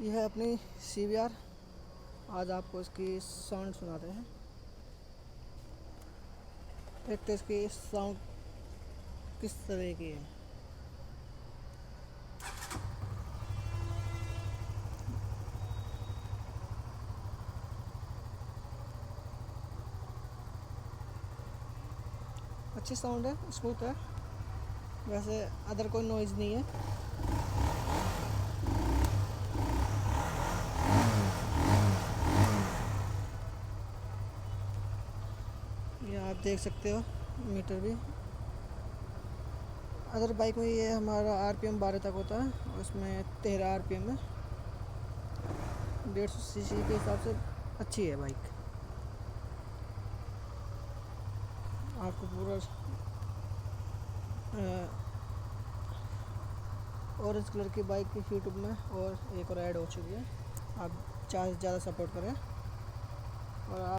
यह है अपनी CBR। आज आपको इसकी साउंड सुनाते हैं। देखते इसकी साउंड किस तरह की है। अच्छी साउंड है, स्मूथ है, वैसे अदर कोई नॉइज़ नहीं है। ये आप देख सकते हो मीटर भी। अदर बाइक में ये हमारा RPM 12 तक होता है और इसमें 13 RPM है। 150 सीसी के हिसाब से अच्छी है बाइक। आपको पूरा ऑरेंज कलर की बाइक यूट्यूब में और एक और ऐड हो चुकी है। आप ज़्यादा से ज़्यादा सपोर्ट करें और आप